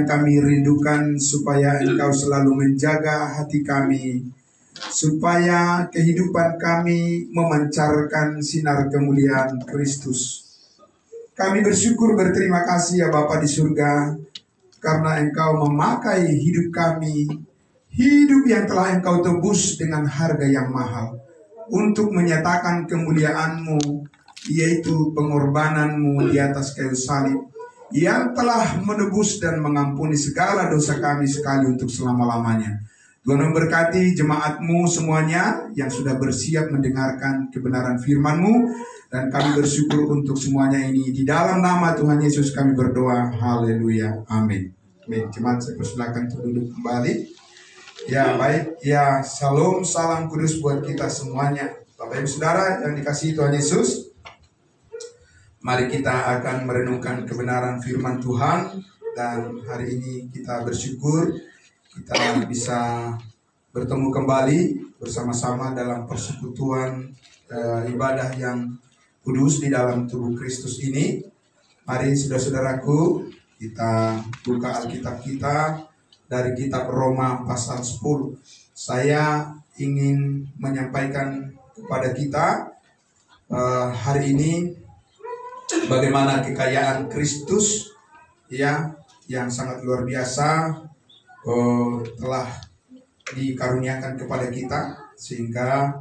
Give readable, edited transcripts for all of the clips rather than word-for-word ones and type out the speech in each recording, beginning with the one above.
yang kami rindukan supaya Engkau selalu menjaga hati kami, supaya kehidupan kami memancarkan sinar kemuliaan Kristus. Kami bersyukur berterima kasih ya Bapa di surga, karena Engkau memakai hidup kami, hidup yang telah Engkau tebus dengan harga yang mahal, untuk menyatakan kemuliaan-Mu, yaitu pengorbanan-Mu di atas kayu salib, yang telah menebus dan mengampuni segala dosa kami sekali untuk selama-lamanya. Tuhan memberkati jemaat-Mu semuanya yang sudah bersiap mendengarkan kebenaran firman-Mu, dan kami bersyukur untuk semuanya ini. Di dalam nama Tuhan Yesus kami berdoa. Haleluya. Amin. Amin. Jemaat, saya persilakan untuk duduk kembali. Ya, baik. Ya, salam, salam kudus buat kita semuanya. Bapak Ibu Saudara yang dikasihi Tuhan Yesus, mari kita akan merenungkan kebenaran firman Tuhan. Dan hari ini kita bersyukur kita bisa bertemu kembali bersama-sama dalam persekutuan ibadah yang kudus di dalam tubuh Kristus ini. Mari saudara-saudaraku, kita buka Alkitab kita dari kitab Roma pasal 10. Saya ingin menyampaikan kepada kita hari ini bagaimana kekayaan Kristus ya, yang sangat luar biasa telah dikaruniakan kepada kita, sehingga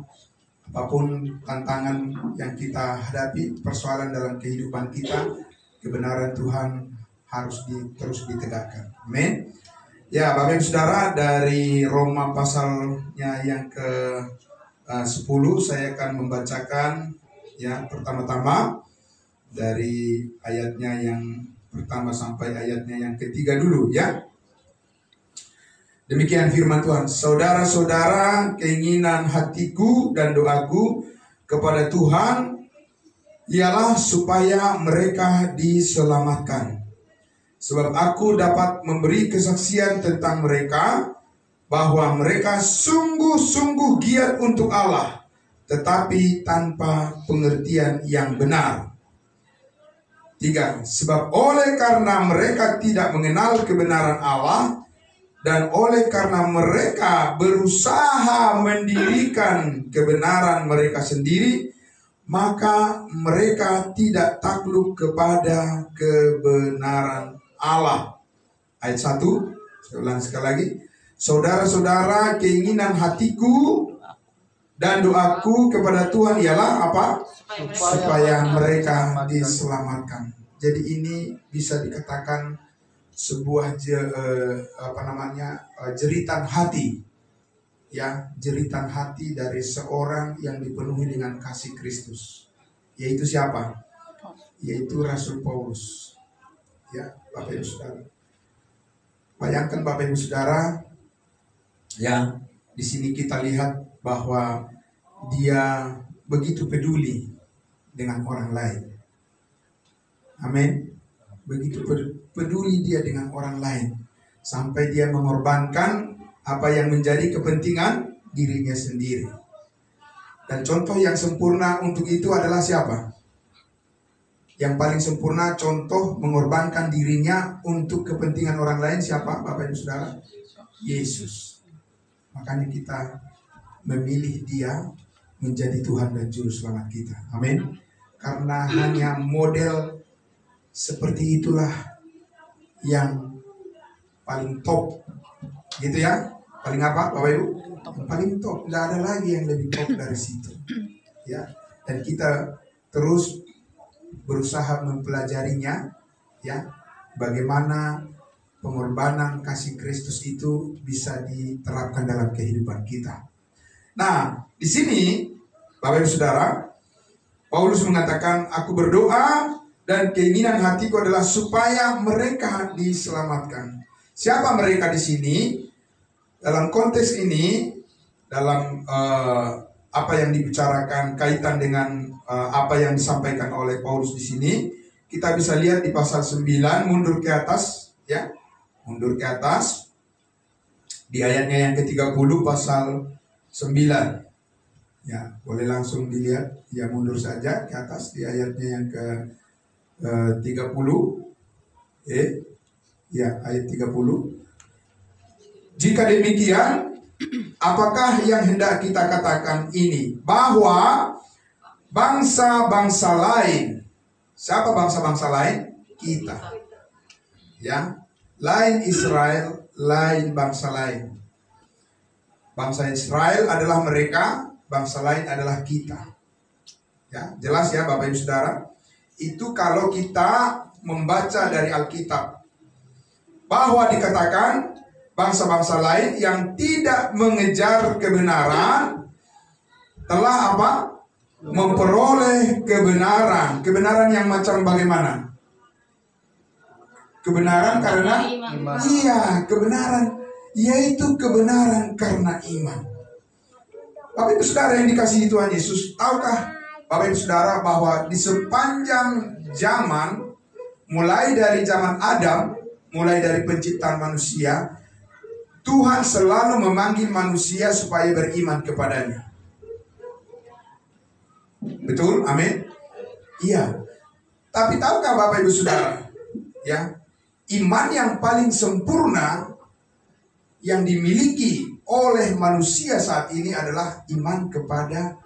apapun tantangan yang kita hadapi, persoalan dalam kehidupan kita, kebenaran Tuhan harus terus ditegakkan. Amin. Ya, Bapak Ibu Saudara, dari Roma pasalnya yang ke-10 saya akan membacakan ya, pertama-tama dari ayatnya yang pertama sampai ayatnya yang ketiga dulu ya. Demikian firman Tuhan. Saudara-saudara, keinginan hatiku dan doaku kepada Tuhan ialah supaya mereka diselamatkan. Sebab aku dapat memberi kesaksian tentang mereka, bahwa mereka sungguh-sungguh giat untuk Allah, tetapi tanpa pengertian yang benar. 3. Sebab oleh karena mereka tidak mengenal kebenaran Allah, dan oleh karena mereka berusaha mendirikan kebenaran mereka sendiri, maka mereka tidak takluk kepada kebenaran Allah. Ayat 1, saya ulang sekali lagi. Saudara-saudara, keinginan hatiku dan doaku kepada Tuhan ialah apa? Supaya mereka diselamatkan. Jadi ini bisa dikatakan sebuah jeritan hati ya, jeritan hati dari seorang yang dipenuhi dengan kasih Kristus, yaitu siapa? Yaitu Rasul Paulus ya, Bapak Ibu Saudara. Bayangkan Bapak Ibu Saudara ya, di sini kita lihat bahwa dia begitu peduli dengan orang lain. Amin. Begitu peduli dia dengan orang lain, sampai dia mengorbankan apa yang menjadi kepentingan dirinya sendiri. Dan contoh yang sempurna untuk itu adalah siapa? Yang paling sempurna contoh mengorbankan dirinya untuk kepentingan orang lain siapa, Bapak Ibu Saudara? Yesus. Makanya kita memilih dia menjadi Tuhan dan Juru Selamat kita. Amin. Karena hanya model seperti itulah yang paling top, gitu ya. Paling apa, Bapak Ibu? Paling top. Nggak ada lagi yang lebih top dari situ, ya. Dan kita terus berusaha mempelajarinya, ya. Bagaimana pengorbanan kasih Kristus itu bisa diterapkan dalam kehidupan kita. Nah, di sini, Bapak Ibu Saudara, Paulus mengatakan, aku berdoa dan keinginan hatiku adalah supaya mereka diselamatkan. Siapa mereka di sini? Dalam konteks ini, dalam apa yang dibicarakan kaitan dengan apa yang disampaikan oleh Paulus di sini, kita bisa lihat di pasal 9, mundur ke atas, ya, mundur ke atas, di ayatnya yang ke-30 pasal 9. Ya, boleh langsung dilihat, ya mundur saja ke atas di ayatnya yang ke 30. Ya, ayat 30. Jika demikian, apakah yang hendak kita katakan ini? Bahwa bangsa-bangsa lain. Siapa bangsa-bangsa lain? Kita. Ya, lain Israel, lain bangsa lain. Bangsa Israel adalah mereka, bangsa lain adalah kita. Ya, jelas ya Bapak Ibu Saudara. Itu kalau kita membaca dari Alkitab, bahwa dikatakan bangsa-bangsa lain yang tidak mengejar kebenaran telah apa? Memperoleh kebenaran. Kebenaran yang macam bagaimana? Kebenaran karena iman. Iya, kebenaran, yaitu kebenaran karena iman. Bapak Ibu Saudara yang dikasihi Tuhan Yesus, tahukah Bapak Ibu Saudara bahwa di sepanjang zaman, mulai dari zaman Adam, mulai dari penciptaan manusia, Tuhan selalu memanggil manusia supaya beriman kepadanya. Betul? Amin? Iya. Tapi tahukah Bapak Ibu Saudara, ya, iman yang paling sempurna yang dimiliki oleh manusia saat ini adalah iman kepada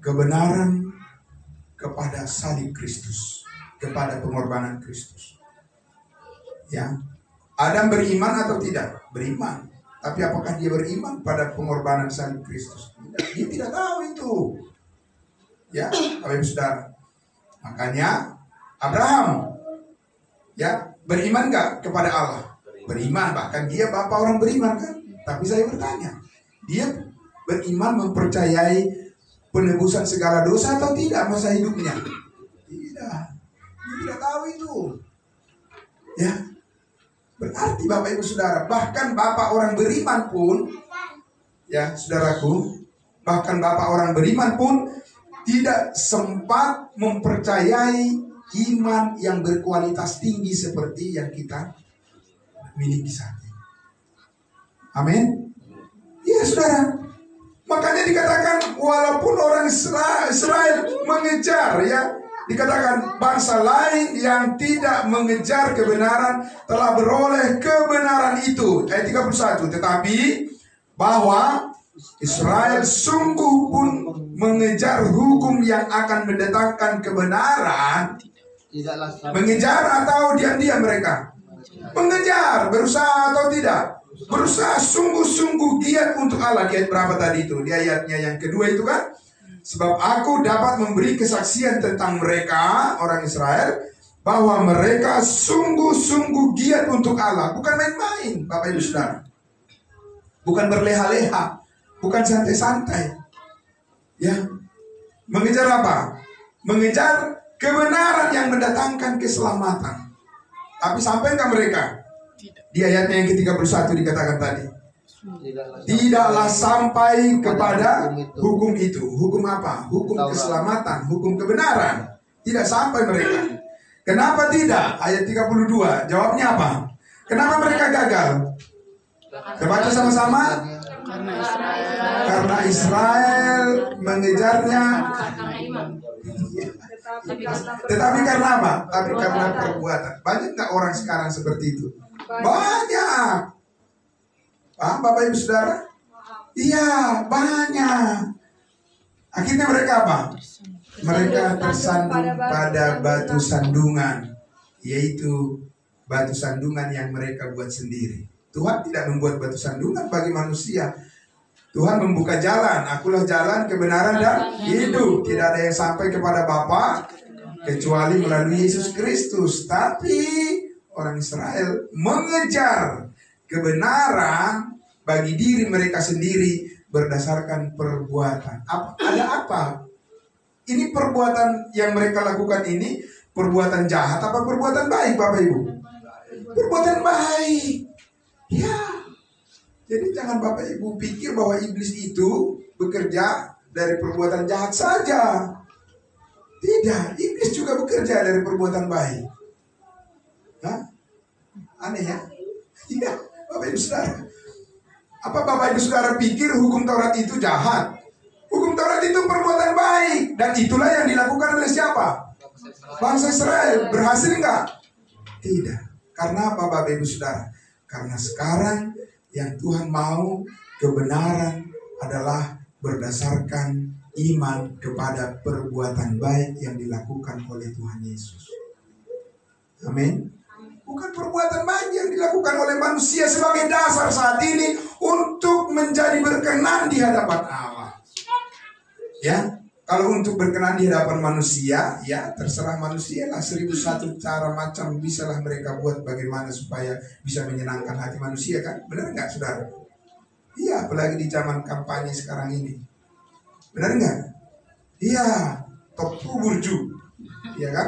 kebenaran, kepada salib Kristus, kepada pengorbanan Kristus. Ya, Adam beriman atau tidak? Beriman. Tapi apakah dia beriman pada pengorbanan salib Kristus? Tidak. Dia tidak tahu itu. Ya, Bapak Ibu Saudara. Makanya Abraham, ya, beriman nggak kepada Allah? Beriman, bahkan dia bapak orang beriman kan? Tapi saya bertanya, dia beriman mempercayai penebusan segala dosa atau tidak masa hidupnya? Tidak. Dia tidak tahu itu. Ya. Berarti Bapak Ibu Saudara, bahkan bapak orang beriman pun, ya saudaraku, bahkan bapak orang beriman pun tidak sempat mempercayai iman yang berkualitas tinggi seperti yang kita miliki saat ini. Amin. Ya saudara. Makanya dikatakan walaupun orang Israel mengejar, ya, dikatakan bangsa lain yang tidak mengejar kebenaran telah beroleh kebenaran itu. Ayat 31. Tetapi bahwa Israel sungguh pun mengejar hukum yang akan mendatangkan kebenaran. Mengejar atau diam-diam mereka? Mengejar, berusaha atau tidak? Berusaha sungguh-sungguh giat untuk Allah. Di ayat berapa tadi itu? Di ayatnya yang kedua itu kan? Sebab aku dapat memberi kesaksian tentang mereka, orang Israel, bahwa mereka sungguh-sungguh giat untuk Allah. Bukan main-main, Bapak Ibu Saudara. Bukan berleha-leha, bukan santai-santai. Ya, mengejar apa? Mengejar kebenaran yang mendatangkan keselamatan. Tapi sampai enggak mereka? Di ayatnya yang ke-31 dikatakan tadi, tidaklah sampai kepada hukum itu. Hukum apa? Hukum keselamatan, hukum kebenaran. Tidak sampai mereka. Kenapa tidak? Ayat 32, jawabnya apa? Kenapa mereka gagal? Kita baca sama-sama. Karena Israel mengejarnya. Tetapi karena apa? Tapi karena perbuatan. Banyak nggak orang sekarang seperti itu? Banyak. Paham Bapak Ibu Saudara? Iya, banyak. Akhirnya mereka apa? Mereka tersandung pada batu sandungan, yaitu batu sandungan yang mereka buat sendiri. Tuhan tidak membuat batu sandungan bagi manusia. Tuhan membuka jalan. Akulah jalan, kebenaran, dan hidup. Tidak ada yang sampai kepada Bapa kecuali melalui Yesus Kristus. Tapi orang Israel mengejar kebenaran bagi diri mereka sendiri berdasarkan perbuatan. Ada apa? Ini perbuatan yang mereka lakukan ini perbuatan jahat apa perbuatan baik, Bapak Ibu? Perbuatan baik. Ya. Jadi jangan Bapak Ibu pikir bahwa iblis itu bekerja dari perbuatan jahat saja. Tidak, iblis juga bekerja dari perbuatan baik. Hah? Aneh ya? Iya, Bapak Ibu Saudara. Apa Bapak Ibu Saudara pikir hukum Taurat itu jahat? Hukum Taurat itu perbuatan baik. Dan itulah yang dilakukan oleh siapa? Bangsa Israel. Berhasil enggak? Tidak. Karena apa Bapak Ibu Saudara? Karena sekarang yang Tuhan mau kebenaran adalah berdasarkan iman kepada perbuatan baik yang dilakukan oleh Tuhan Yesus. Amin. Bukan perbuatan baik yang dilakukan oleh manusia sebagai dasar saat ini untuk menjadi berkenan di hadapan Allah. Ya, kalau untuk berkenan di hadapan manusia, ya terserah manusia lah. 1001 cara macam bisalah mereka buat bagaimana supaya bisa menyenangkan hati manusia, kan? Benar nggak, saudara? Iya, apalagi di zaman kampanye sekarang ini. Benar nggak? Iya, topu burju, iya kan?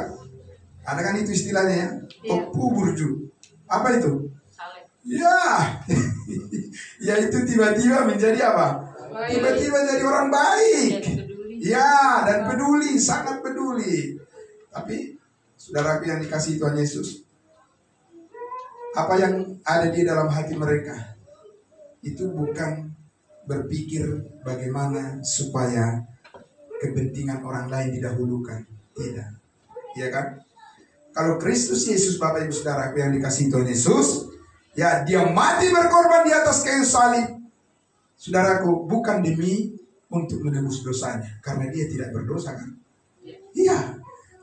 Ada kan itu istilahnya ya, topu burju. Apa itu? Ya, ya itu tiba-tiba menjadi apa? Tiba-tiba jadi orang baik. Ya, dan peduli, sangat peduli. Tapi, saudaraku yang dikasihi Tuhan Yesus, apa yang ada di dalam hati mereka itu bukan berpikir bagaimana supaya kepentingan orang lain didahulukan. Tidak. Ya kan? Kalau Kristus Yesus, Bapak Ibu Saudara yang dikasihi Tuhan Yesus, ya dia mati berkorban di atas kayu salib. Saudaraku, bukan demi untuk menebus dosanya, karena dia tidak berdosa, kan? Iya.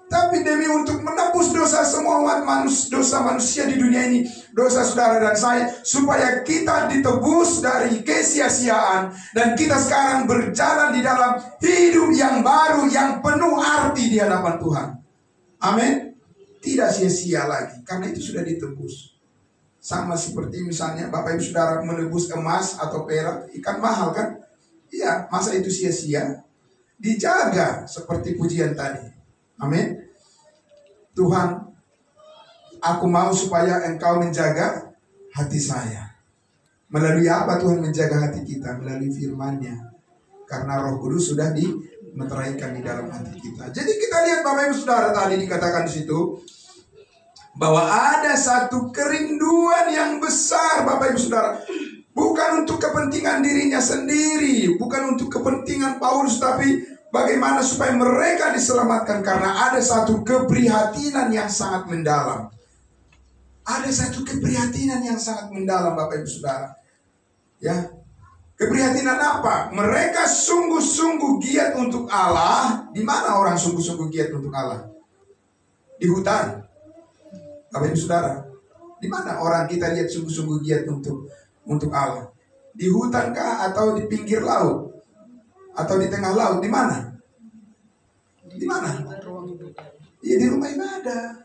Tapi demi untuk menebus dosa semua umat manusia, dosa manusia di dunia ini, dosa saudara dan saya, supaya kita ditebus dari kesia-siaan dan kita sekarang berjalan di dalam hidup yang baru yang penuh arti di hadapan Tuhan. Amin. Tidak sia-sia lagi, karena itu sudah ditebus. Sama seperti misalnya Bapak Ibu Saudara menebus emas atau perak, ikan mahal, kan? Iya, masa itu sia-sia? Dijaga seperti pujian tadi. Amin. Tuhan, aku mau supaya Engkau menjaga hati saya. Melalui apa Tuhan menjaga hati kita? Melalui firman-Nya. Karena Roh Kudus sudah dimeteraikan di dalam hati kita. Jadi kita lihat Bapak Ibu Saudara tadi dikatakan di situ bahwa ada satu kerinduan yang besar Bapak Ibu Saudara. Bukan untuk kepentingan dirinya sendiri, bukan untuk kepentingan Paulus, tapi bagaimana supaya mereka diselamatkan, karena ada satu keprihatinan yang sangat mendalam. Ada satu keprihatinan yang sangat mendalam Bapak Ibu Saudara. Ya. Keprihatinan apa? Mereka sungguh-sungguh giat untuk Allah. Di mana orang sungguh-sungguh giat untuk Allah? Di hutan. Bapak Ibu Saudara, di mana orang kita lihat sungguh-sungguh giat untuk Allah? Di hutan kah, atau di pinggir laut, atau di tengah laut? Di mana? Di mana? Ya, di rumah ibadah.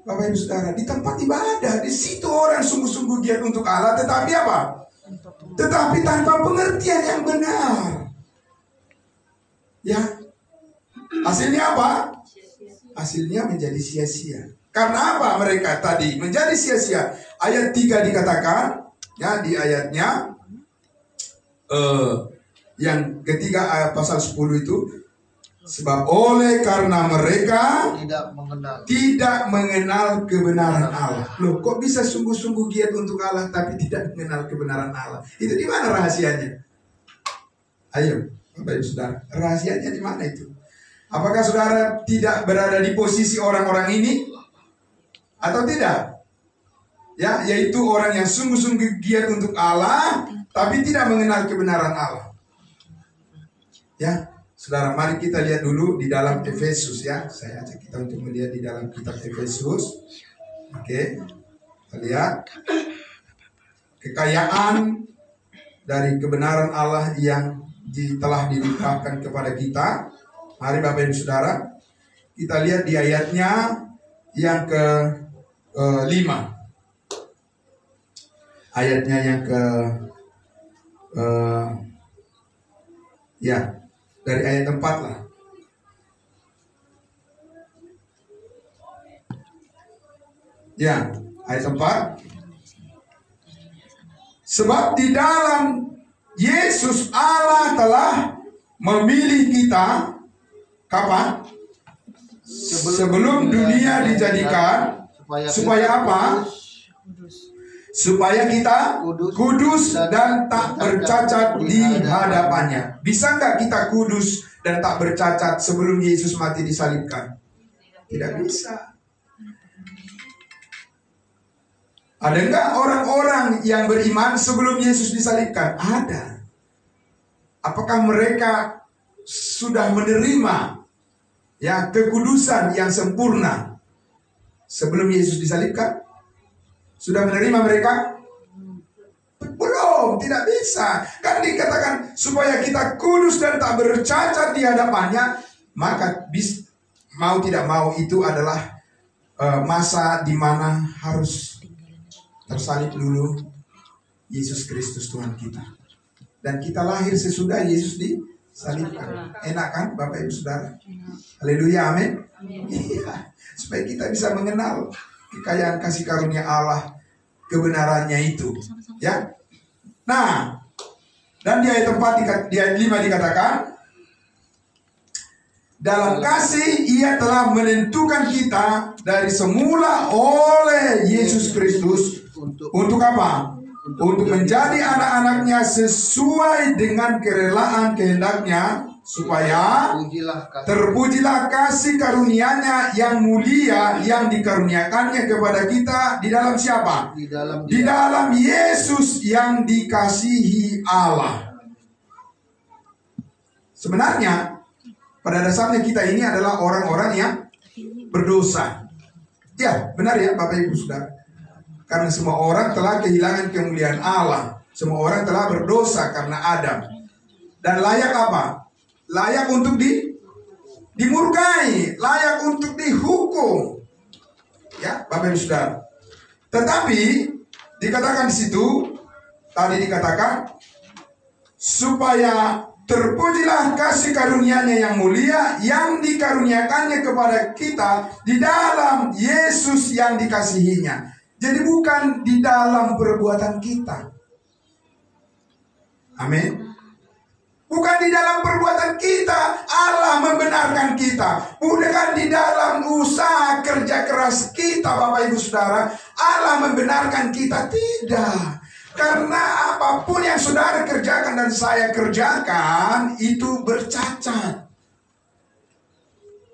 Bapak Ibu Saudara, di tempat ibadah, di situ orang sungguh-sungguh giat untuk Allah. Tetapi apa? Tetapi tanpa pengertian yang benar. Ya. Hasilnya apa? Hasilnya menjadi sia-sia. Karena apa mereka tadi menjadi sia-sia? Ayat 3 dikatakan, ya, di ayatnya yang ketiga, ayat pasal 10 itu, sebab oleh karena mereka tidak mengenal kebenaran Allah. Loh, kok bisa sungguh-sungguh giat untuk Allah tapi tidak mengenal kebenaran Allah? Itu di mana rahasianya? Ayo, Bapak Ibu Saudara, rahasianya di mana itu? Apakah saudara tidak berada di posisi orang-orang ini? Atau tidak? Ya, yaitu orang yang sungguh-sungguh giat untuk Allah tapi tidak mengenal kebenaran Allah. Ya, saudara, mari kita lihat dulu di dalam Efesus, ya. Saya ajak kita untuk melihat di dalam kitab Efesus. Oke, kita lihat kekayaan dari kebenaran Allah yang telah dilimpahkan kepada kita. Mari Bapak Ibu Saudara, kita lihat di ayatnya yang ke-5. Ayatnya yang dari ayat 4 lah. Ya, ayat 4. Sebab di dalam Yesus Allah telah memilih kita kapan? Sebelum dunia dijadikan, supaya apa? Supaya kita kudus dan tak bercacat di hadapannya. Bisa nggak kita kudus dan tak bercacat sebelum Yesus mati disalibkan? Tidak bisa. Ada enggak orang-orang yang beriman sebelum Yesus disalibkan? Ada. Apakah mereka sudah menerima ya kekudusan yang sempurna sebelum Yesus disalibkan? Sudah menerima mereka? Belum, tidak bisa. Kan dikatakan supaya kita kudus dan tak bercacat di hadapannya, maka mau tidak mau itu adalah masa di mana harus tersalib dulu Yesus Kristus Tuhan kita. Dan kita lahir sesudah Yesus disalibkan. Enak kan Bapak Ibu Saudara? Haleluya, amin. Iya, supaya kita bisa mengenal kekayaan kasih karunia Allah, kebenarannya itu. Ya. Nah, dan di ayat 4, di ayat 5 dikatakan, dalam kasih ia telah menentukan kita dari semula oleh Yesus Kristus. Untuk apa? Untuk menjadi anak-anaknya sesuai dengan kerelaan kehendaknya, supaya terpujilah kasih karunia-Nya yang mulia yang dikaruniakannya kepada kita di dalam siapa? Di dalam Yesus yang dikasihi Allah. Sebenarnya pada dasarnya kita ini adalah orang-orang yang berdosa. Ya, benar ya Bapak Ibu Saudara. Karena semua orang telah kehilangan kemuliaan Allah. Semua orang telah berdosa karena Adam. Dan layak apa? Layak untuk dimurkai, layak untuk dihukum. Ya, Bapak Ibu Saudara. Tetapi dikatakan di situ, tadi dikatakan supaya terpujilah kasih karunia-Nya yang mulia yang dikaruniakannya kepada kita di dalam Yesus yang dikasihinya. Jadi bukan di dalam perbuatan kita. Amin. Bukan di dalam perbuatan kita Allah membenarkan kita. Bukan di dalam usaha kerja keras kita Bapak Ibu Saudara Allah membenarkan kita. Tidak. Karena apapun yang saudara kerjakan dan saya kerjakan itu bercacat.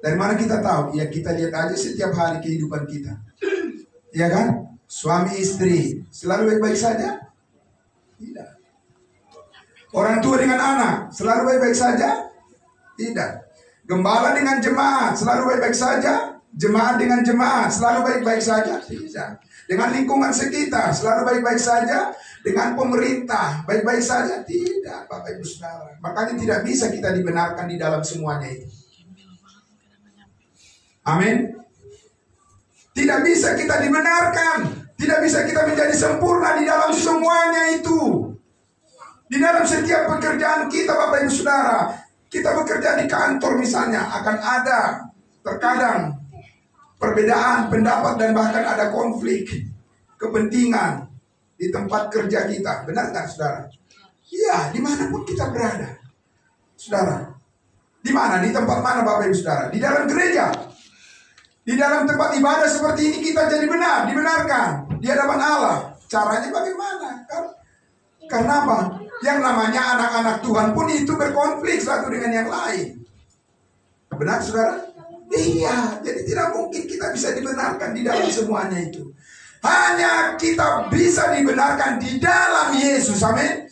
Dari mana kita tahu? Ya kita lihat aja setiap hari kehidupan kita. Ya kan? Suami istri selalu baik-baik saja? Tidak. Orang tua dengan anak selalu baik-baik saja? Tidak. Gembala dengan jemaat selalu baik-baik saja? Jemaat dengan jemaat selalu baik-baik saja? Tidak. Dengan lingkungan sekitar selalu baik-baik saja? Dengan pemerintah baik-baik saja? Tidak, Bapak Ibu Saudara. Makanya tidak bisa kita dibenarkan di dalam semuanya itu. Amin. Tidak bisa kita dibenarkan. Tidak bisa kita menjadi sempurna di dalam semuanya itu. Di dalam setiap pekerjaan kita Bapak Ibu Saudara. Kita bekerja di kantor misalnya. Akan ada terkadang perbedaan pendapat dan bahkan ada konflik kepentingan di tempat kerja kita. Benar nggak Saudara? Iya, dimanapun kita berada. Saudara, di mana? Di tempat mana Bapak Ibu Saudara? Di dalam gereja. Di dalam tempat ibadah seperti ini kita jadi benar, dibenarkan di hadapan Allah. Caranya bagaimana? Karena apa? Yang namanya anak-anak Tuhan pun itu berkonflik satu dengan yang lain. Benar Saudara? Iya, jadi tidak mungkin kita bisa dibenarkan di dalam semuanya itu. Hanya kita bisa dibenarkan di dalam Yesus, amin.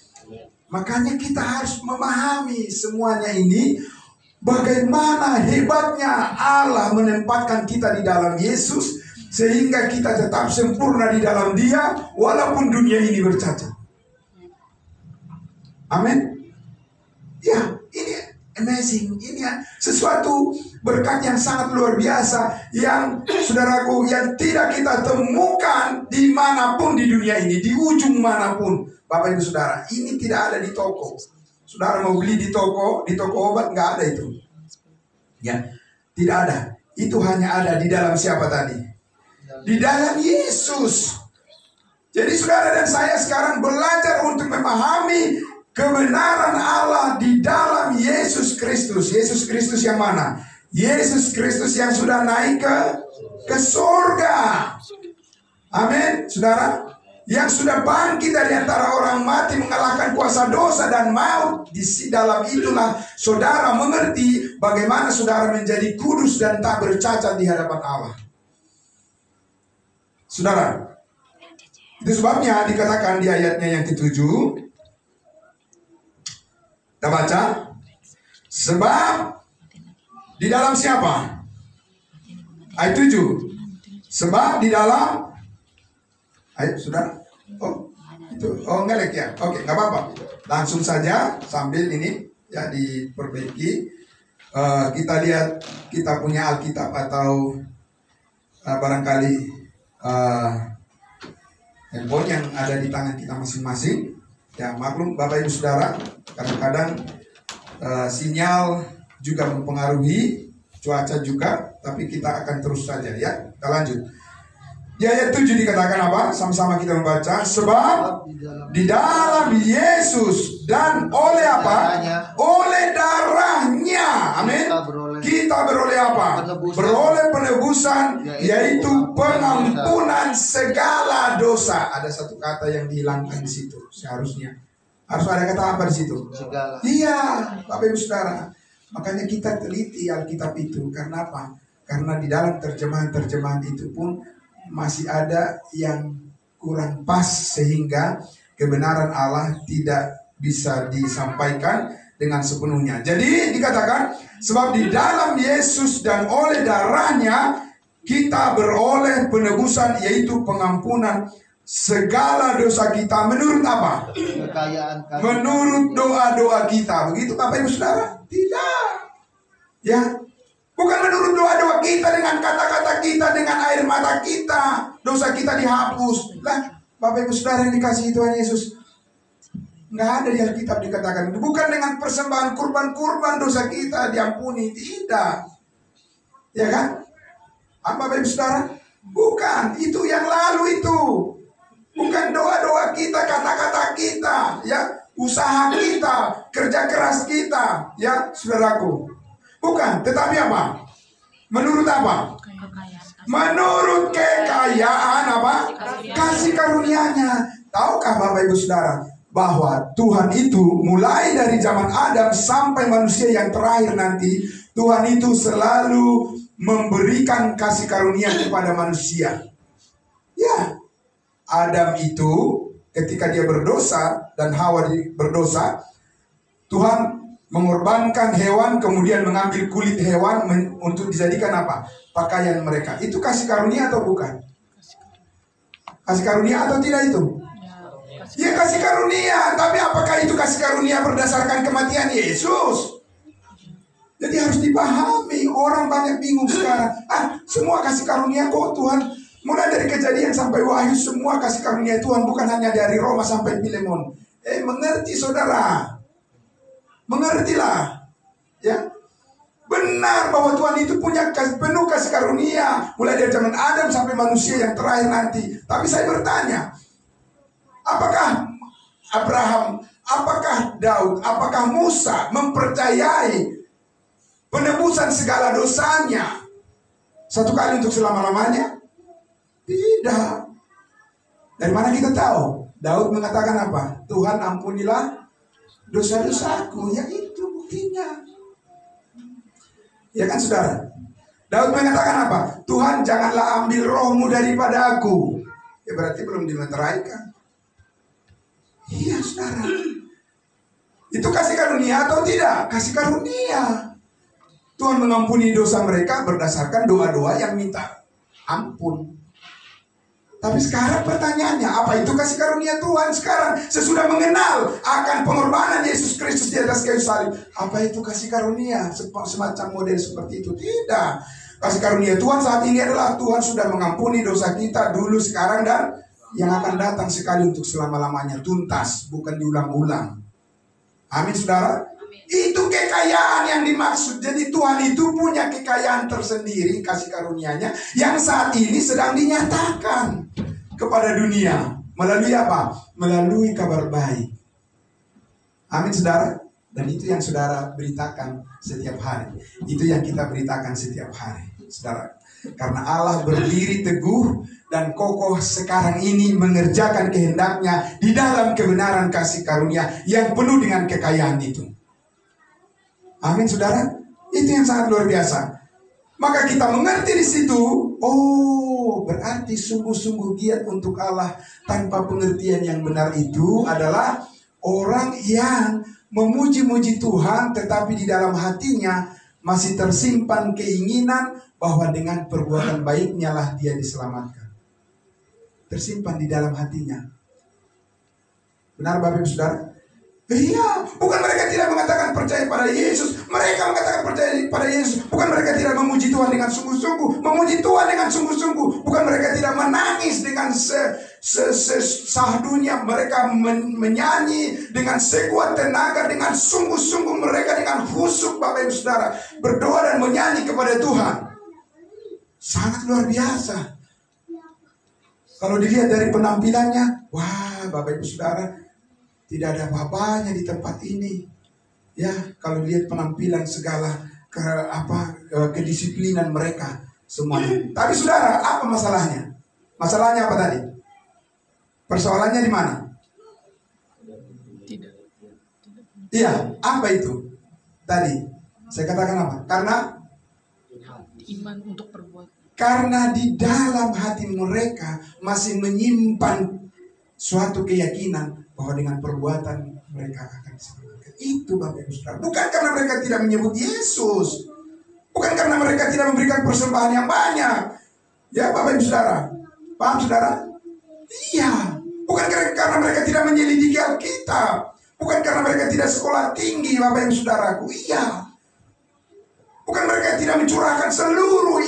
Makanya kita harus memahami semuanya ini. Bagaimana hebatnya Allah menempatkan kita di dalam Yesus sehingga kita tetap sempurna di dalam Dia walaupun dunia ini bercacat. Amin. Ya, ini amazing. Ini sesuatu berkat yang sangat luar biasa yang saudaraku yang tidak kita temukan dimanapun di dunia ini, di ujung manapun. Bapak Ibu Saudara, ini tidak ada di toko. Saudara mau beli di toko obat nggak ada itu. Ya, tidak ada. Itu hanya ada di dalam siapa tadi? Di dalam Yesus. Jadi saudara dan saya sekarang belajar untuk memahami kebenaran Allah di dalam Yesus Kristus. Yesus Kristus yang mana? Yesus Kristus yang sudah naik ke surga. Amin, saudara. Yang sudah bangkit dari antara orang mati mengalahkan kuasa dosa dan maut. Di dalam itulah saudara mengerti bagaimana saudara menjadi kudus dan tak bercacat di hadapan Allah. Saudara, Itu sebabnya dikatakan di ayatnya yang ke-7. Kita baca. Sebab di dalam siapa? Ayat 7. Sebab di dalam, ayo sudah. Oh, itu ngelek ya. Oke, nggak apa-apa. Langsung saja sambil ini ya diperbaiki. Kita lihat kita punya Alkitab atau barangkali handphone yang ada di tangan kita masing-masing. Ya maklum Bapak Ibu Saudara, kadang-kadang sinyal juga mempengaruhi, cuaca juga, tapi kita akan terus saja ya. Kita lanjut. Di ayat 7 dikatakan apa? Sama-sama kita membaca. Sebab di dalam Yesus dan oleh apa? Oleh darahnya. Amin. Kita beroleh apa? Beroleh penebusan, yaitu pengampunan segala dosa. Ada satu kata yang dihilangkan di situ. Seharusnya harus ada kata apa di situ? Segala. Iya, Bapak Ibu Saudara. Makanya kita teliti Alkitab itu. Karena apa? Karena di dalam terjemahan-terjemahan itu pun masih ada yang kurang pas, sehingga kebenaran Allah tidak bisa disampaikan dengan sepenuhnya. Jadi dikatakan, sebab di dalam Yesus dan oleh darahnya kita beroleh penebusan, yaitu pengampunan segala dosa kita menurut apa? Menurut doa-doa kita. Begitu Bapak Ibu Saudara? Tidak. Ya. Bukan menurut doa-doa kita, dengan kata-kata kita, dengan air mata kita, dosa kita dihapus. Lah, Bapak Ibu Saudara yang dikasihi Tuhan Yesus, nggak ada di Alkitab dikatakan. Bukan dengan persembahan kurban-kurban dosa kita diampuni, tidak. Ya kan? Bapak Ibu Saudara? Bukan, itu yang lalu itu. Bukan doa-doa kita, kata-kata kita, ya, usaha kita, kerja keras kita, ya, saudaraku. Bukan, tetapi apa? Menurut apa? Menurut kekayaan apa? Kasih karunia-Nya. Tahukah Bapak Ibu Saudara bahwa Tuhan itu mulai dari zaman Adam sampai manusia yang terakhir nanti, Tuhan itu selalu memberikan kasih karunia kepada manusia. Ya, Adam itu ketika dia berdosa dan Hawa berdosa, Tuhan mengorbankan hewan, kemudian mengambil kulit hewan untuk dijadikan apa? Pakaian mereka. Itu kasih karunia atau bukan? Kasih karunia atau tidak itu? Ya kasih karunia. Tapi apakah itu kasih karunia berdasarkan kematian Yesus? Jadi harus dipahami. Orang banyak bingung sekarang. Semua kasih karunia kok Tuhan. Mulai dari Kejadian sampai Wahyu, semua kasih karunia Tuhan. Bukan hanya dari Roma sampai Filemon. Mengerti saudara? Mengertilah, ya, benar bahwa Tuhan itu punya penuh kasih karunia mulai dari zaman Adam sampai manusia yang terakhir nanti. Tapi saya bertanya, apakah Abraham, apakah Daud, apakah Musa mempercayai penebusan segala dosanya satu kali untuk selama-lamanya? Tidak. Dari mana kita tahu? Daud mengatakan apa? Tuhan ampunilah dosa-dosaku, ya itu buktinya. Ya kan saudara? Daud mengatakan apa? Tuhan janganlah ambil rohmu daripada aku. Ya berarti belum dimeteraikan. Iya saudara. Itu kasih karunia atau tidak? Kasih karunia. Tuhan mengampuni dosa mereka berdasarkan doa-doa yang minta ampun. Tapi sekarang pertanyaannya, apa itu kasih karunia Tuhan sekarang? Sesudah mengenal akan pengorbanan Yesus Kristus di atas kayu salib, apa itu kasih karunia? Semacam model seperti itu? Tidak. Kasih karunia Tuhan saat ini adalah Tuhan sudah mengampuni dosa kita dulu, sekarang, dan yang akan datang sekali untuk selama-lamanya. Tuntas, bukan diulang-ulang. Amin saudara? Itu kekayaan yang dimaksud. Jadi Tuhan itu punya kekayaan tersendiri, kasih karunia-Nya, yang saat ini sedang dinyatakan kepada dunia. Melalui apa? Melalui kabar baik. Amin saudara? Dan itu yang saudara beritakan setiap hari. Itu yang kita beritakan setiap hari, saudara. Karena Allah berdiri teguh dan kokoh sekarang ini mengerjakan kehendaknya di dalam kebenaran kasih karunia yang penuh dengan kekayaan itu. Amin saudara. Itu yang sangat luar biasa. Maka kita mengerti di situ, oh berarti sungguh-sungguh giat untuk Allah tanpa pengertian yang benar itu adalah orang yang memuji-muji Tuhan, tetapi di dalam hatinya masih tersimpan keinginan bahwa dengan perbuatan baiknya lah dia diselamatkan. Tersimpan di dalam hatinya. Benar Bapak Ibu Saudara? Iya, bukan mereka tidak mengatakan percaya pada Yesus. Mereka mengatakan percaya pada Yesus. Bukan mereka tidak memuji Tuhan dengan sungguh-sungguh. Memuji Tuhan dengan sungguh-sungguh. Bukan mereka tidak menangis dengan sesahdunya. Mereka menyanyi dengan sekuat tenaga. Dengan sungguh-sungguh mereka dengan khusyuk Bapak Ibu Saudara. Berdoa dan menyanyi kepada Tuhan. Sangat luar biasa. Kalau dilihat dari penampilannya, wah Bapak Ibu Saudara, tidak ada apa-apanya di tempat ini. Ya, kalau lihat penampilan segala kedisiplinan mereka semuanya. Tapi Saudara, apa masalahnya? Masalahnya apa tadi? Persoalannya di mana? Tidak. Iya, apa itu? Tadi saya katakan apa? Karena Iman untuk perbuatan. karena di dalam hati mereka masih menyimpan suatu keyakinan bahwa dengan perbuatan mereka akan diselamatkan. Itu Bapak Ibu Saudara. Bukan karena mereka tidak menyebut Yesus. Bukan karena mereka tidak memberikan persembahan yang banyak. Ya Bapak Ibu Saudara. Paham Saudara? Iya. Bukan karena mereka tidak menyelidiki Alkitab. Bukan karena mereka tidak sekolah tinggi Bapak Ibu Saudaraku. Iya. Bukan mereka tidak mencurahkan seluruh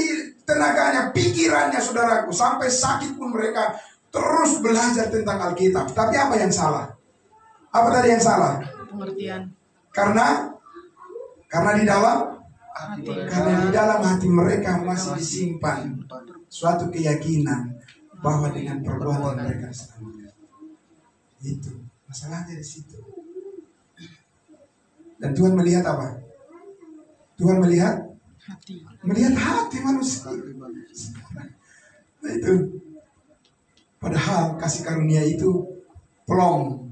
tenaganya, pikirannya Saudaraku. Sampai sakit pun mereka terus belajar tentang Alkitab. Tapi apa yang salah? Apa tadi yang salah? Pengertian. Karena di dalam Hati. karena di dalam hati mereka masih disimpan suatu keyakinan bahwa dengan perbuatan mereka diselamatkan. Itu masalahnya di situ. Dan Tuhan melihat apa? Tuhan melihat hati manusia. Nah itu. Padahal kasih karunia itu plong.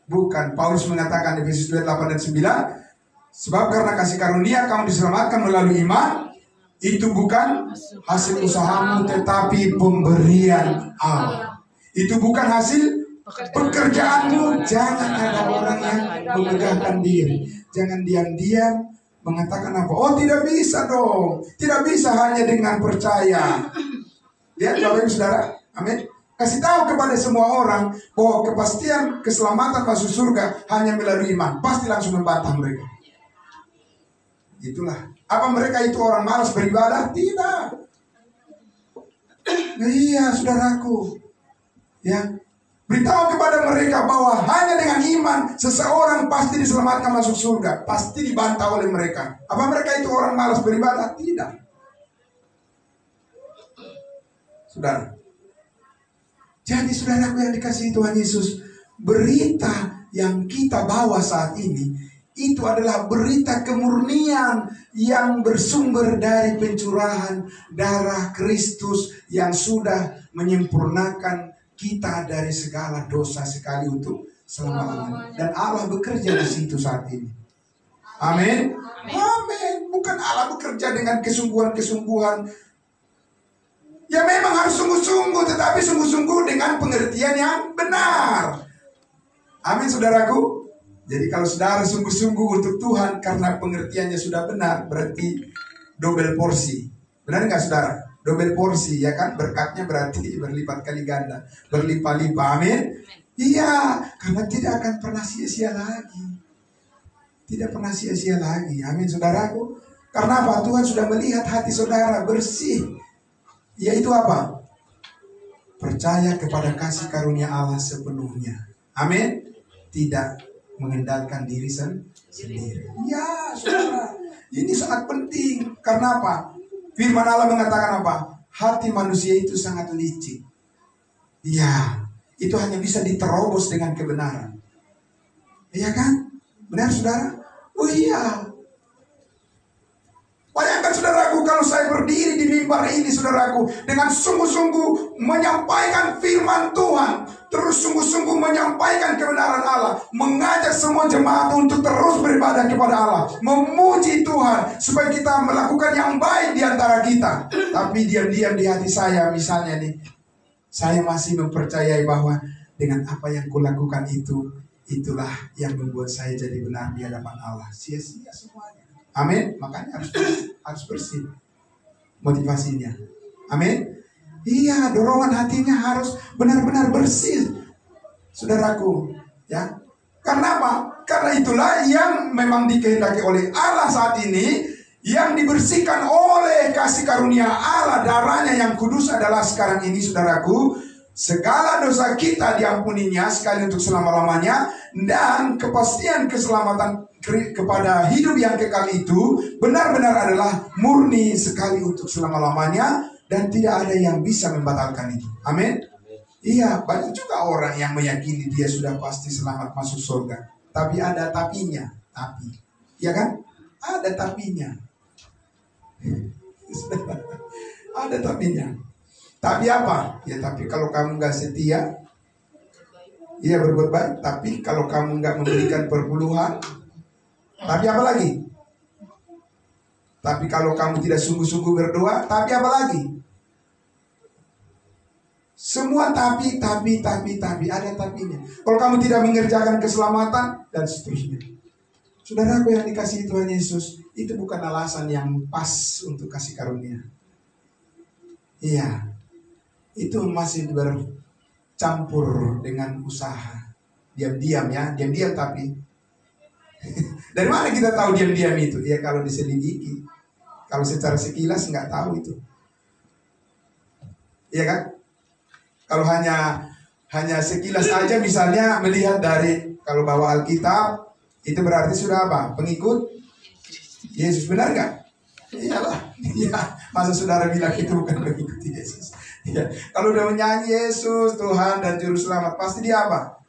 Bukan. Paulus mengatakan di Efesus 2:8 dan 9, sebab karena kasih karunia kamu diselamatkan melalui iman, itu bukan hasil usahamu tetapi pemberian Allah. Itu bukan hasil pekerjaanmu. Jangan ada orang yang memegahkan diri. Jangan diam-diam mengatakan apa? Oh tidak bisa dong. Tidak bisa hanya dengan percaya. Lihat Bapak Ibu Saudara. Amin. Kasih tahu kepada semua orang bahwa kepastian keselamatan masuk surga hanya melalui iman. Pasti langsung membantah mereka. Itulah. Apa mereka itu orang malas beribadah? Tidak. Nah, iya saudaraku. Ya. Beritahu kepada mereka bahwa hanya dengan iman seseorang pasti diselamatkan masuk surga. Pasti dibantah oleh mereka. Apa mereka itu orang malas beribadah? Tidak. Saudara. Jadi saudaraku yang dikasihi Tuhan Yesus, berita yang kita bawa saat ini itu adalah berita kemurnian yang bersumber dari pencurahan darah Kristus yang sudah menyempurnakan kita dari segala dosa sekali untuk selama-lamanya. Dan Allah bekerja di situ saat ini. Amin. Amin. Bukan Allah bekerja dengan kesungguhan-kesungguhan. Ya memang harus sungguh-sungguh, tetapi sungguh-sungguh dengan pengertian yang benar. Amin saudaraku. Jadi kalau saudara sungguh-sungguh untuk Tuhan karena pengertiannya sudah benar, berarti double porsi. Benar nggak saudara? Double porsi ya kan, berkatnya berarti berlipat kali ganda, berlimpah-limpah. Amin. Iya, karena tidak akan pernah sia-sia lagi. Tidak pernah sia-sia lagi. Amin saudaraku. Karena apa? Tuhan sudah melihat hati saudara bersih. Yaitu apa? Percaya kepada kasih karunia Allah sepenuhnya. Amin. Tidak mengendalikan diri sendiri. Ya, saudara. Ini sangat penting. Karena apa? Firman Allah mengatakan apa? Hati manusia itu sangat licik. Ya, itu hanya bisa diterobos dengan kebenaran. Iya kan? Benar, saudara? Oh iya. Bayangkan saudaraku, Saudaraku, kalau saya berdiri di mimbar ini, saudaraku, dengan sungguh-sungguh menyampaikan firman Tuhan, terus sungguh-sungguh menyampaikan kebenaran Allah, mengajak semua jemaat untuk terus beribadah kepada Allah, memuji Tuhan, supaya kita melakukan yang baik di antara kita. Tapi diam-diam di hati saya, misalnya nih, saya masih mempercayai bahwa dengan apa yang kulakukan itulah yang membuat saya jadi benar di hadapan Allah. Sia-sia semuanya. Amin. Makanya harus bersih motivasinya. Amin. Iya, dorongan hatinya harus benar-benar bersih, saudaraku. Ya, karena apa? Karena itulah yang memang dikehendaki oleh Allah saat ini, yang dibersihkan oleh kasih karunia Allah, darahnya yang kudus adalah sekarang ini, saudaraku. Segala dosa kita diampuninya sekali untuk selama-lamanya, dan kepastian keselamatan kepada hidup yang kekal itu benar-benar adalah murni sekali untuk selama-lamanya, dan tidak ada yang bisa membatalkan itu. Amin. Iya, banyak juga orang yang meyakini dia sudah pasti selamat masuk surga, tapi ada tapinya. Tapi, ya kan? Ada tapinya. Ada tapinya. Tapi apa? Ya tapi kalau kamu nggak setia, iya berbuat baik. Tapi kalau kamu nggak memberikan perpuluhan, tapi apa lagi? Tapi kalau kamu tidak sungguh-sungguh berdoa, tapi apa lagi? Semua tapi ada tapinya. Kalau kamu tidak mengerjakan keselamatan dan seterusnya. Saudaraku yang dikasihi Tuhan Yesus, itu bukan alasan yang pas untuk kasih karunia. Iya. Itu masih bercampur dengan usaha. Diam-diam ya, diam-diam tapi. Dari mana kita tahu diam-diam itu? Ya kalau diselidiki. Kalau secara sekilas nggak tahu itu. Iya kan? Kalau hanya sekilas aja, misalnya melihat dari, kalau bawa Alkitab, itu berarti sudah apa? Pengikut Yesus, benar nggak? Iyalah, ya. Masa saudara bilang itu bukan pengikut Yesus? Ya. Kalau udah menyanyi Yesus Tuhan dan Juru Selamat, pasti dia apa?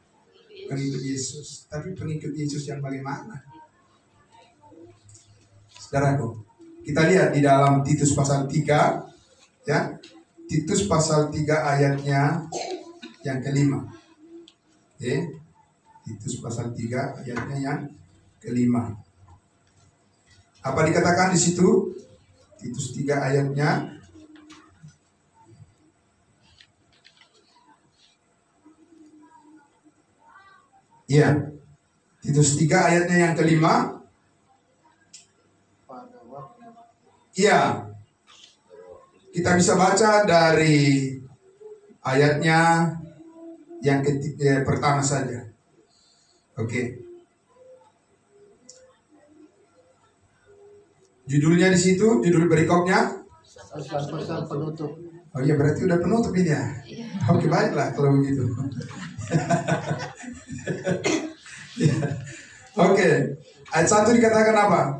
Pengikut Yesus. Tapi pengikut Yesus yang bagaimana? Saudaraku, kita lihat di dalam Titus pasal 3, ya. Titus pasal 3 ayatnya yang kelima. Oke. Titus pasal 3 ayatnya yang kelima. Apa dikatakan di situ? Titus 3 ayatnya ya. Titus 3 ayatnya yang kelima. Ya. Kita bisa baca dari ayatnya yang pertama saja. Oke. Judulnya di situ, judul berikutnya penutup. Oh iya, berarti udah penutup ini ya. Oke, baiklah kalau begitu. Oke. Ayat 1 dikatakan apa?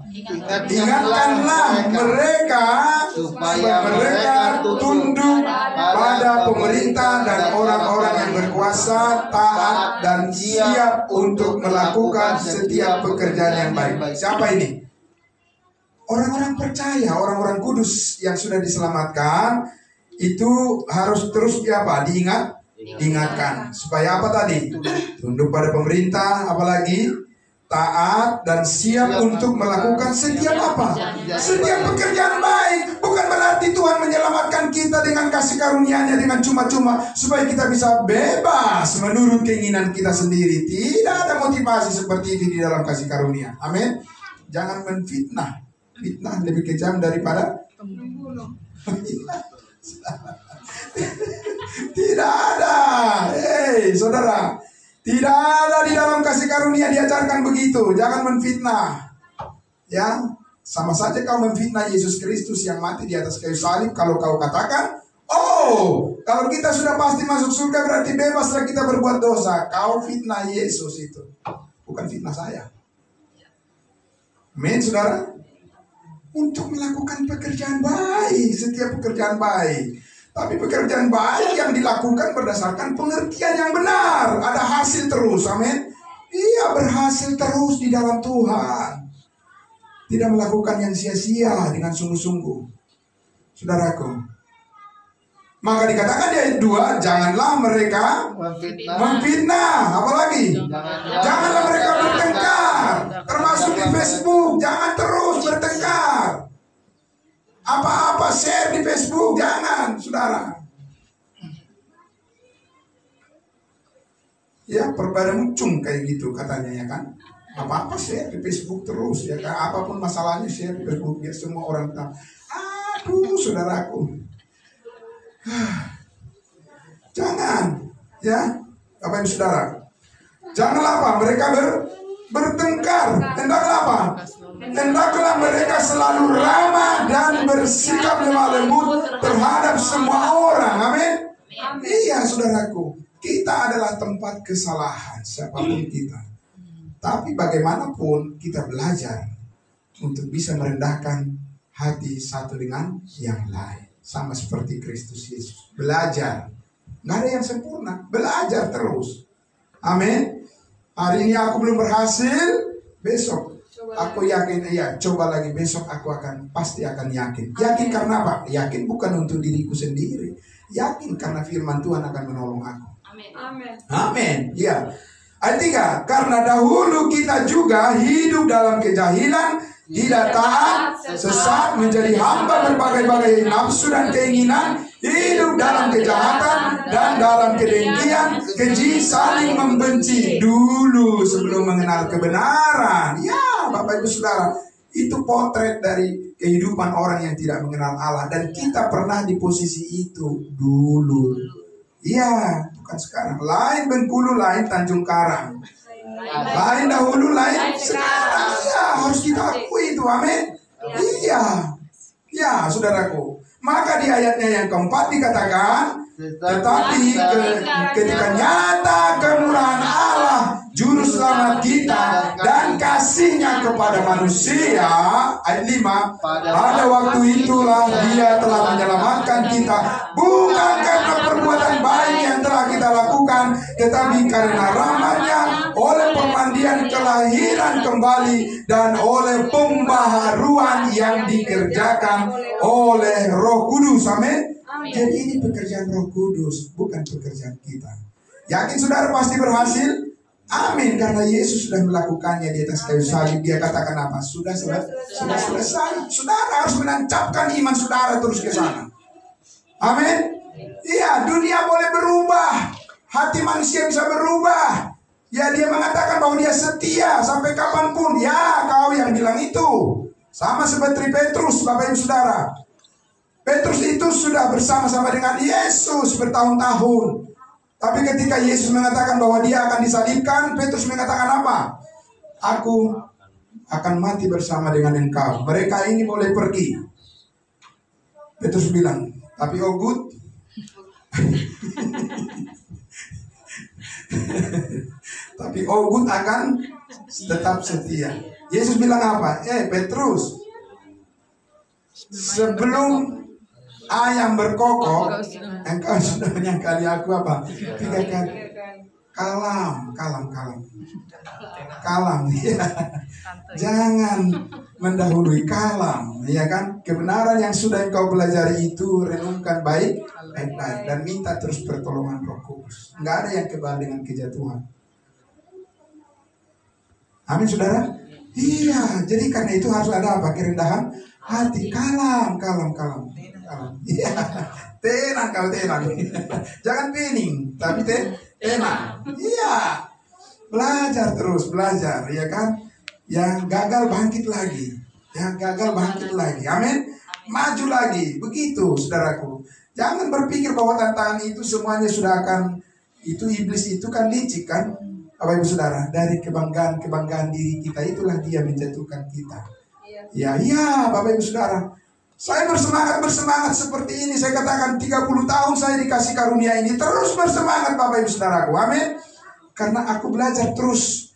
Ingatkanlah mereka supaya mereka tunduk pada pemerintah dan orang-orang yang berkuasa, taat dan siap untuk melakukan setiap pekerjaan yang baik. Siapa ini? Orang-orang percaya, orang-orang kudus yang sudah diselamatkan itu harus terus diingatkan. Supaya apa tadi? Tunduk pada pemerintah, apalagi taat dan siap untuk melakukan setiap apa? Setiap pekerjaan baik. Bukan berarti Tuhan menyelamatkan kita dengan kasih karunia-Nya dengan cuma-cuma supaya kita bisa bebas menurut keinginan kita sendiri. Tidak ada motivasi seperti itu di dalam kasih karunia. Amin. Jangan menfitnah. Fitnah lebih kejam daripada membunuh. Tidak ada. Hei, saudara. Tidak ada di dalam kasih karunia diajarkan begitu. Jangan menfitnah. Ya, sama saja kau menfitnah Yesus Kristus yang mati di atas kayu salib. Kalau kau katakan, oh, kalau kita sudah pasti masuk surga berarti bebaslah kita berbuat dosa. Kau fitnah Yesus itu. Bukan fitnah saya. Amin, saudara. Untuk melakukan pekerjaan baik, setiap pekerjaan baik. Tapi pekerjaan baik yang dilakukan berdasarkan pengertian yang benar. Ada hasil terus, amin. Iya, berhasil terus di dalam Tuhan. Tidak melakukan yang sia-sia dengan sungguh-sungguh. saudaraku. Maka dikatakan di ayat 2, janganlah mereka memfitnah. Apalagi? Janganlah mereka bertengkar. Termasuk di Facebook, jangan terus bertengkar. Apa-apa share di Facebook, jangan, saudara. Ya, perpada muncung kayak gitu katanya ya kan. Apa-apa share di Facebook terus ya kan. Apapun masalahnya share di Facebook, biar semua orang tahu. Aduh, saudaraku. Jangan, ya, Bapak Ibu Saudara. Janganlah apa? Mereka bertengkar. Hendaklah apa? Hendaklah mereka selalu ramah dan bersikap lemah lembut terhadap semua orang. Amin. Iya, saudaraku. Kita adalah tempat kesalahan, siapapun kita. Tapi bagaimanapun kita belajar untuk bisa merendahkan hati satu dengan yang lain. Sama seperti Kristus Yesus. Belajar. Nggak ada yang sempurna. Belajar terus. Amin. Hari ini aku belum berhasil. Besok aku yakin. Ya, coba lagi. Besok aku pasti akan yakin. Yakin karena apa? Yakin bukan untuk diriku sendiri. Yakin karena firman Tuhan akan menolong aku. Amin. Amin. Ya. Ayat 3. Karena dahulu kita juga hidup dalam kejahilan, tidak taat, sesat, menjadi hamba berbagai-bagai nafsu dan keinginan, hidup dalam kejahatan dan dalam kedengkian, keji, saling membenci dulu sebelum mengenal kebenaran. Ya, Bapak Ibu Saudara, itu potret dari kehidupan orang yang tidak mengenal Allah, dan kita pernah di posisi itu dulu. Iya, bukan sekarang. Lain Bengkulu, lain Tanjung Karang. Lain dahulu, lain sekarang. Ya, harus kita akui itu. Amin. Iya. Ya, saudaraku. Maka di ayatnya yang keempat dikatakan, tetapi ketika nyata kemurahan Allah, juru selamat kita dan kasihnya kepada manusia, ayat 5, pada waktu itulah dia telah menyelamatkan kita, bukan karena perbuatan baik yang telah kita lakukan, tetapi karena rahmat-Nya, oleh pemandian kelahiran kembali dan oleh pembaharuan yang dikerjakan oleh Roh Kudus. Amin. Jadi ini pekerjaan Roh Kudus, bukan pekerjaan kita. Yakin saudara pasti berhasil? Amin, karena Yesus sudah melakukannya di atas kayu salib. Dia katakan apa? Sudah selesai. Saudara harus menancapkan iman saudara terus ke sana. Amin. Iya, dunia boleh berubah, hati manusia bisa berubah. Ya, dia mengatakan bahwa dia setia sampai kapanpun. Ya, kau yang bilang itu. Sama seperti Petrus, Bapak Ibu Saudara. Petrus itu sudah bersama-sama dengan Yesus bertahun-tahun. Tapi ketika Yesus mengatakan bahwa dia akan disalibkan, Petrus mengatakan apa? Aku akan mati bersama dengan engkau. Mereka ini boleh pergi. Petrus bilang, tapi oh good. Tapi oh good akan tetap setia. Yesus bilang apa? Petrus, sebelum ayam berkokok, engkau sudah menyangkali aku apa? 3 kali. Kalam. Ya. Jangan mendahului, kalam, ya kan? Kebenaran yang sudah engkau pelajari itu renungkan baik-baik dan minta terus pertolongan Roh Kudus. Enggak ada yang kebal dengan kejatuhan. Amin, saudara. Iya, jadi karena itu harus ada apa? Kerendahan hati, kalam. Iya, tenang. Jangan pining, tapi tenang. Iya, belajar terus, ya kan? Yang gagal bangkit lagi. Amin. Maju lagi, begitu, saudaraku. Jangan berpikir bahwa tantangan itu semuanya sudah akan, itu iblis itu kan licik kan, Bapak Ibu Saudara. Dari kebanggaan diri kita itulah dia menjatuhkan kita. Ya, Bapak Ibu Saudara. Saya bersemangat seperti ini. Saya katakan 30 tahun saya dikasih karunia ini. Terus bersemangat Bapak Ibu Saudaraku. Amin. Karena aku belajar terus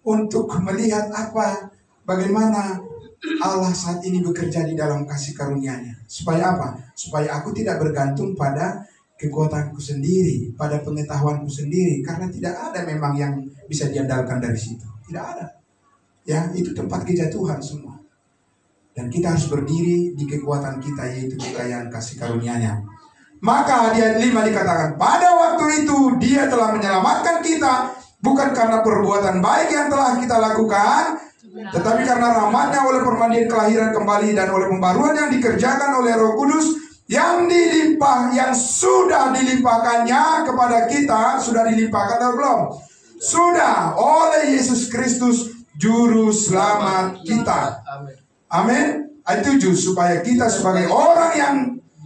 untuk melihat bagaimana Allah saat ini bekerja di dalam kasih karunia-Nya. Supaya apa? Supaya aku tidak bergantung pada kekuatanku sendiri, pada pengetahuanku sendiri. Karena tidak ada memang yang bisa diandalkan dari situ. Tidak ada. Ya, itu tempat kejatuhan semua. Dan kita harus berdiri di kekuatan kita, yaitu kekayaan kasih karunia-Nya. Maka di ayat 5 dikatakan, pada waktu itu Dia telah menyelamatkan kita, bukan karena perbuatan baik yang telah kita lakukan, tetapi karena rahmat-Nya oleh permandian kelahiran kembali dan oleh pembaruan yang dikerjakan oleh Roh Kudus yang sudah dilimpahkannya kepada kita. Sudah dilimpahkan atau belum? Sudah, oleh Yesus Kristus Juru Selamat kita. Amin. Ayat 7, supaya kita sebagai orang yang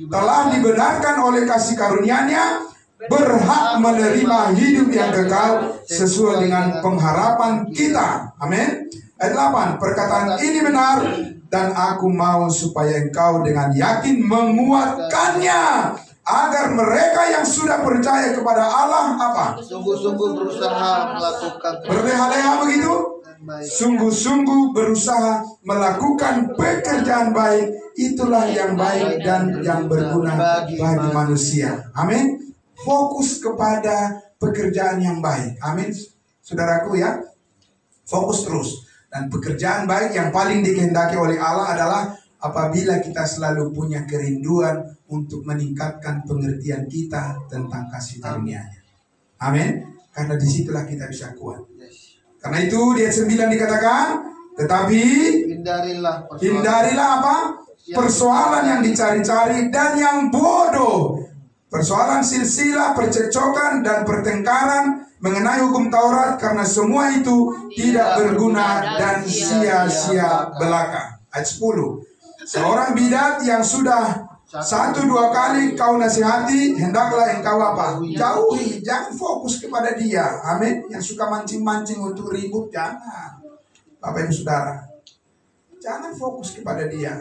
telah dibenarkan oleh kasih karunia-Nya berhak menerima hidup yang kekal sesuai dengan pengharapan kita. Amin. Ayat 8, perkataan ini benar dan aku mau supaya engkau dengan yakin menguatkannya, agar mereka yang sudah percaya kepada Allah apa? Sungguh-sungguh berusaha melakukan Berleha-leha begitu? Sungguh-sungguh berusaha melakukan pekerjaan baik. Itulah yang baik dan yang berguna bagi manusia. Amin. Fokus kepada pekerjaan yang baik. Amin. Saudaraku ya, fokus terus. Dan pekerjaan baik yang paling dikehendaki oleh Allah adalah apabila kita selalu punya kerinduan untuk meningkatkan pengertian kita tentang kasih karunia-Nya. Amin. Karena disitulah kita bisa kuat. Karena itu di ayat 9 dikatakan, tetapi hindarilah apa? Persoalan yang dicari-cari dan yang bodoh. Persoalan silsilah, percekcokan dan pertengkaran mengenai hukum Taurat, karena semua itu tidak berguna dan sia-sia belaka. Ayat 10. Seorang bidat yang sudah 1-2 kali kau nasihati, hendaklah engkau apa? Jauhi, jangan fokus kepada dia. Amin. Yang suka mancing-mancing untuk ribut, jangan. Bapak Ibu Saudara, jangan fokus kepada dia.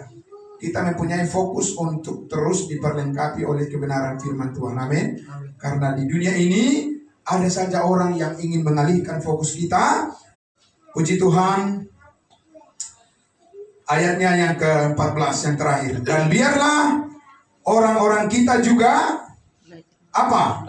Kita mempunyai fokus untuk terus diperlengkapi oleh kebenaran firman Tuhan. Amin. Karena di dunia ini ada saja orang yang ingin mengalihkan fokus kita. Puji Tuhan. Ayatnya yang ke-14 yang terakhir. Dan biarlah orang-orang kita juga apa?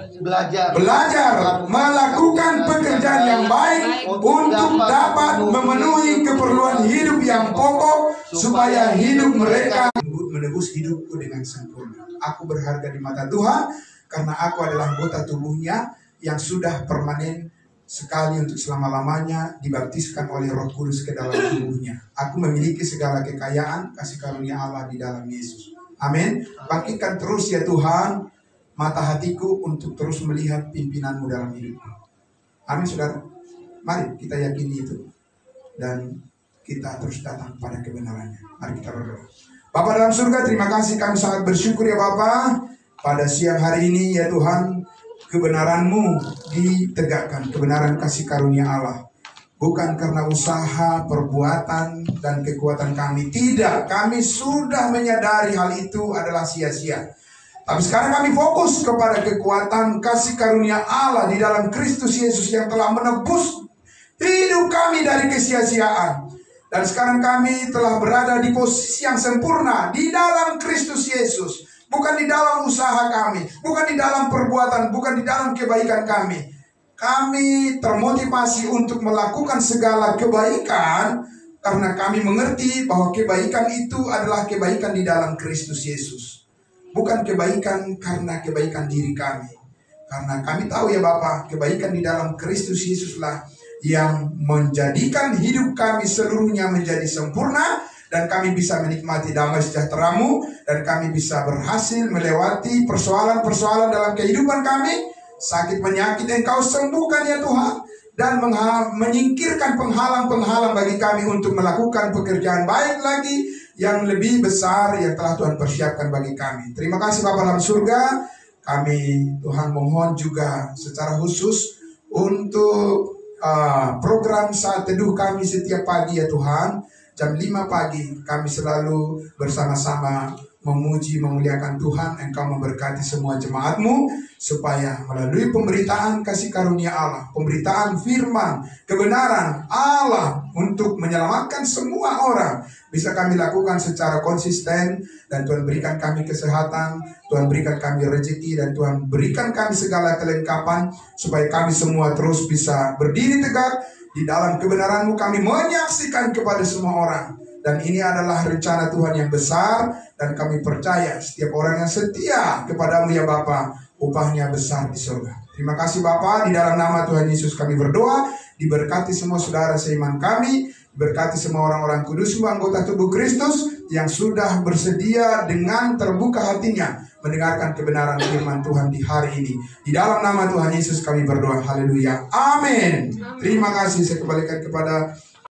Belajar melakukan pekerjaan yang baik untuk dapat memenuhi keperluan hidup yang pokok, supaya hidup mereka menebus hidupku dengan sempurna. Aku berharga di mata Tuhan karena aku adalah anggota tubuhnya yang sudah permanen sekali untuk selama-lamanya dibaptiskan oleh Roh Kudus ke dalam tubuhnya. Aku memiliki segala kekayaan kasih karunia Allah di dalam Yesus. Amin. Bangkitkan terus ya Tuhan mata hatiku untuk terus melihat pimpinan-Mu dalam hidupku. Amin saudara. Mari kita yakini itu. Dan kita terus datang pada kebenarannya. Mari kita berdoa. Bapa dalam surga, terima kasih, kami sangat bersyukur ya Bapa. Pada siang hari ini ya Tuhan, kebenaran-Mu ditegakkan. Kebenaran kasih karunia Allah. Bukan karena usaha, perbuatan, dan kekuatan kami. Tidak, kami sudah menyadari hal itu adalah sia-sia. Tapi sekarang kami fokus kepada kekuatan kasih karunia Allah di dalam Kristus Yesus yang telah menebus hidup kami dari kesia-siaan. Dan sekarang kami telah berada di posisi yang sempurna di dalam Kristus Yesus. Bukan di dalam usaha kami, bukan di dalam perbuatan, bukan di dalam kebaikan kami. Kami termotivasi untuk melakukan segala kebaikan karena kami mengerti bahwa kebaikan itu adalah kebaikan di dalam Kristus Yesus. Bukan kebaikan karena kebaikan diri kami. Karena kami tahu ya Bapa, kebaikan di dalam Kristus Yesuslah yang menjadikan hidup kami seluruhnya menjadi sempurna. Dan kami bisa menikmati damai sejahtera-Mu. Dan kami bisa berhasil melewati persoalan-persoalan dalam kehidupan kami. Sakit penyakit Engkau sembuhkan ya Tuhan. Dan menyingkirkan penghalang-penghalang bagi kami untuk melakukan pekerjaan baik lagi yang lebih besar yang telah Tuhan persiapkan bagi kami. Terima kasih Bapa dalam surga. Kami Tuhan mohon juga secara khusus untuk program saat teduh kami setiap pagi ya Tuhan. Jam 5 pagi kami selalu bersama-sama memuji, memuliakan Tuhan. Engkau memberkati semua jemaat-Mu supaya melalui pemberitaan kasih karunia Allah, pemberitaan firman, kebenaran Allah untuk menyelamatkan semua orang bisa kami lakukan secara konsisten. Dan Tuhan berikan kami kesehatan, Tuhan berikan kami rezeki, dan Tuhan berikan kami segala kelengkapan supaya kami semua terus bisa berdiri tegak di dalam kebenaran-Mu. Kami menyaksikan kepada semua orang Dan ini adalah rencana Tuhan yang besar, dan kami percaya setiap orang yang setia kepadamu ya Bapa, upahnya besar di surga. Terima kasih Bapa, di dalam nama Tuhan Yesus kami berdoa. Diberkati semua saudara seiman kami, berkati semua orang-orang kudusmu, anggota tubuh Kristus yang sudah bersedia dengan terbuka hatinya mendengarkan kebenaran firman Tuhan di hari ini. Di dalam nama Tuhan Yesus kami berdoa. Haleluya. Amin. Terima kasih. Saya kembalikan kepada